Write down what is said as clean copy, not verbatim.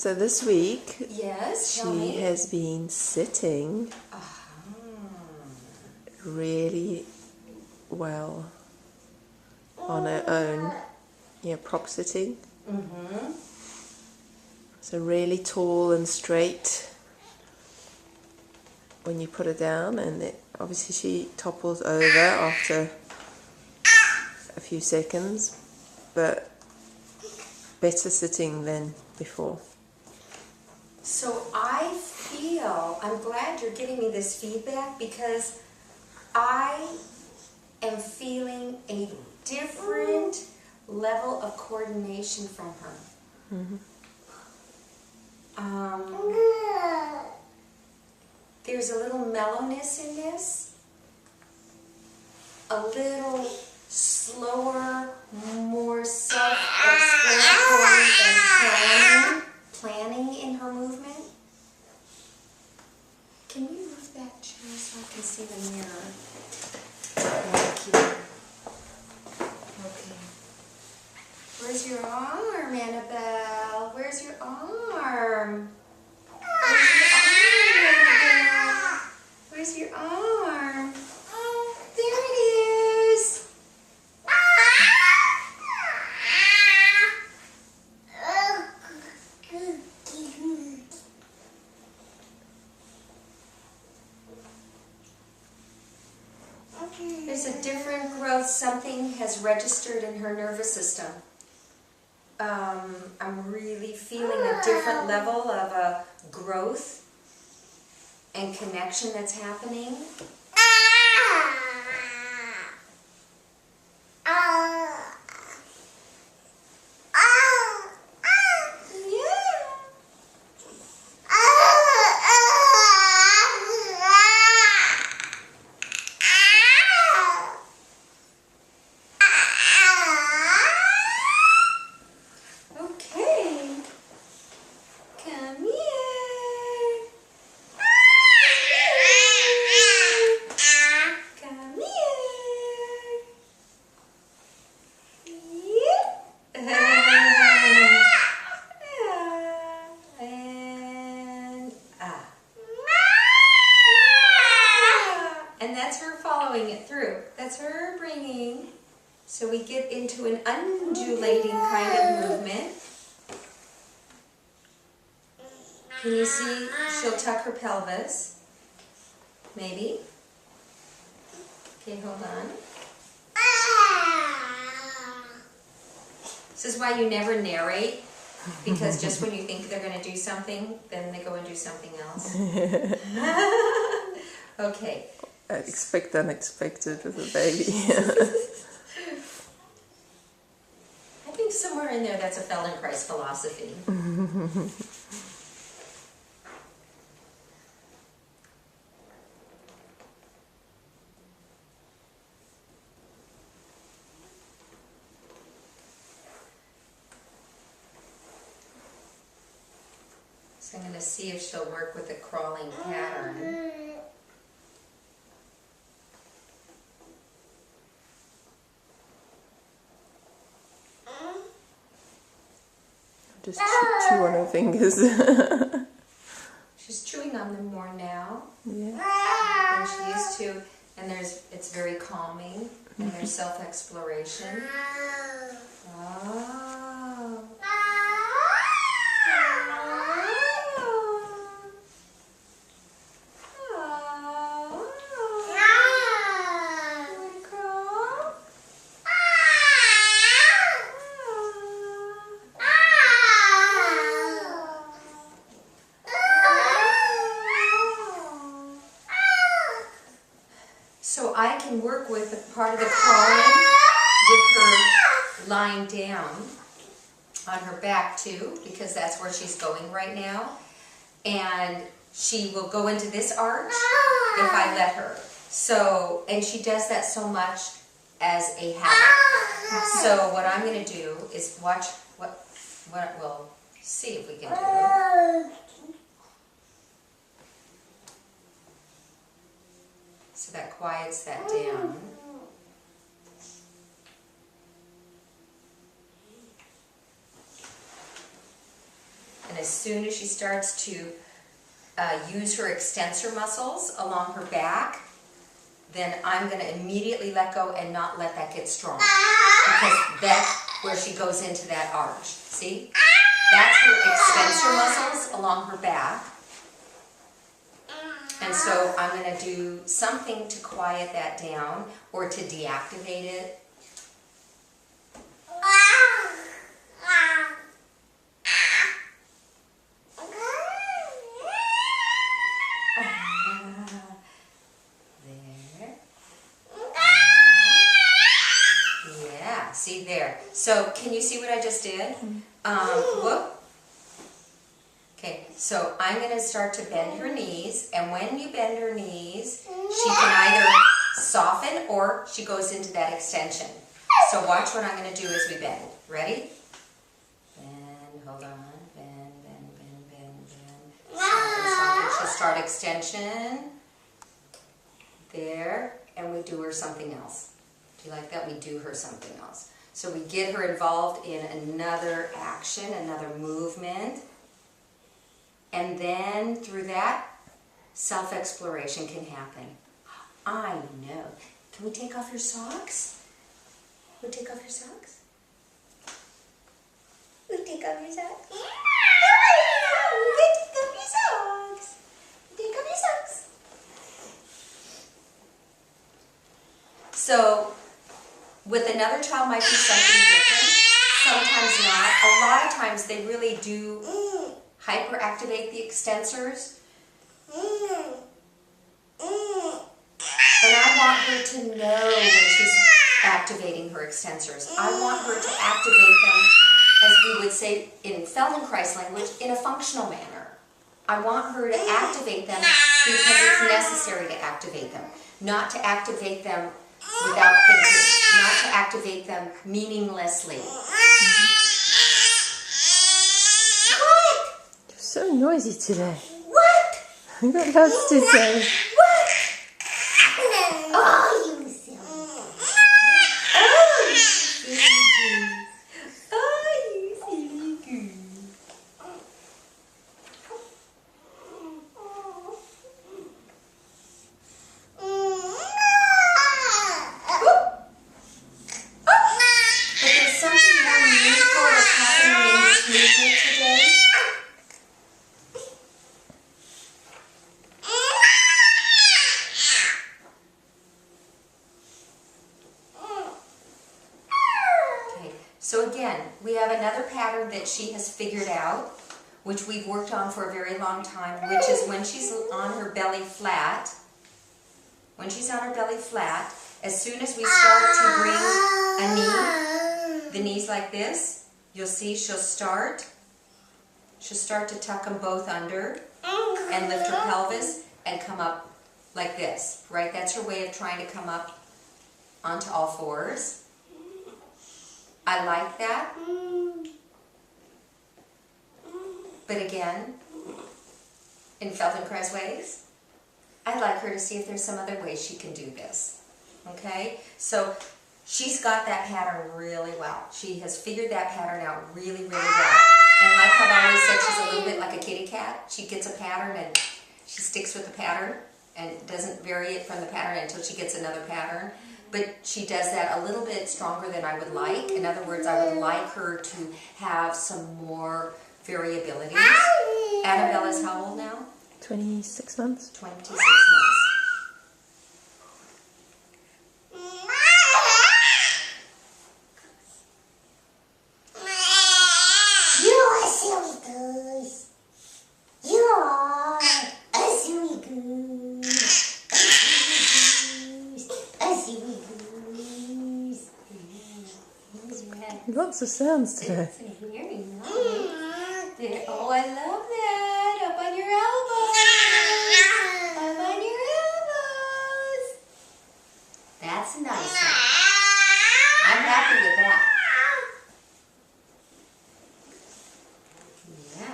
So this week, yes, tell she me. has been sitting really well on her own. Yeah, prop sitting. Mm-hmm. So really tall and straight when you put her down, and obviously she topples over after a few seconds, but better sitting than before. So I'm glad you're giving me this feedback, because I am feeling a different level of coordination from her. Mm-hmm. There's a little mellowness in this, a little slower, more self-explanatory and planning in her movement. Can you move that chair so I can see the mirror? Thank you. Okay. Where's your arm, Annabelle? Where's your arm? Where's your arm? There it is. There's a different growth. Something has registered in her nervous system. I'm really feeling a different level of growth and connection that's happening. And that's her following it through. That's her bringing. So we get into an undulating kind of movement. Can you see? She'll tuck her pelvis. Maybe. Okay, hold on. This is why you never narrate, because just when you think they're going to do something, then they go and do something else. Okay. Expect unexpected with a baby. I think somewhere in there that's a Feldenkrais philosophy. So I'm going to see if she'll work with the crawling pattern. Just chew on her fingers. She's chewing on them more now Yeah. than she used to, and it's very calming, and there's self-exploration. Oh. So I can work with the part of the crawling with her lying down on her back too, because that's where she's going right now. And she will go into this arch if I let her. So, and she does that so much as a habit. So what I'm going to do is watch what we'll see if we can do. So that quiets that down. And as soon as she starts to use her extensor muscles along her back, then I'm going to immediately let go and not let that get strong. Because that's where she goes into that arch. See? That's her extensor muscles along her back. And so I'm going to do something to quiet that down or to deactivate it. See there. So can you see what I just did? Whoop. Okay, so I'm going to start to bend her knees, and when you bend her knees, she can either soften or she goes into that extension. So watch what I'm going to do as we bend. Ready? Bend, hold on. Bend, bend, bend, bend, bend. Soften, soften. She'll start extension. There, and we do her something else. Do you like that? We do her something else. So we get her involved in another action, another movement. And then through that, self-exploration can happen. I know. Can we take off your socks? Can we take off your socks? We take off your socks? We take off your socks. Take off your socks. So, with another child might be something different, sometimes not. A lot of times they really do hyperactivate the extensors. And I want her to know when she's activating her extensors. I want her to activate them, as we would say in Feldenkrais language, in a functional manner. I want her to activate them because it's necessary to activate them, not to activate them without thinking, not to activate them meaninglessly. What? You're so noisy today. What? I've got lots to say. What? Oh, you silly. Oh, you silly goose. Oh, you silly goose. So again, we have another pattern that she has figured out, which we've worked on for a very long time, which is when she's on her belly flat. When she's on her belly flat, as soon as we start to bring a knee, the knees like this, you'll see she'll start to tuck them both under and lift her pelvis and come up like this, right? That's her way of trying to come up onto all fours. I like that. But again, in Feldenkrais ways, I'd like her to see if there's some other way she can do this. Okay? So she's got that pattern really well. She has figured that pattern out really, really well. And like I've always said, she's a little bit like a kitty cat. She gets a pattern and she sticks with the pattern and doesn't vary it from the pattern until she gets another pattern. But she does that a little bit stronger than I would like. In other words, I would like her to have some more variability. Annabelle is how old now? 26 months. 26 months. You are a silly goose. You are a silly goose. Lots of sounds today. It's very nice. Oh, I love that.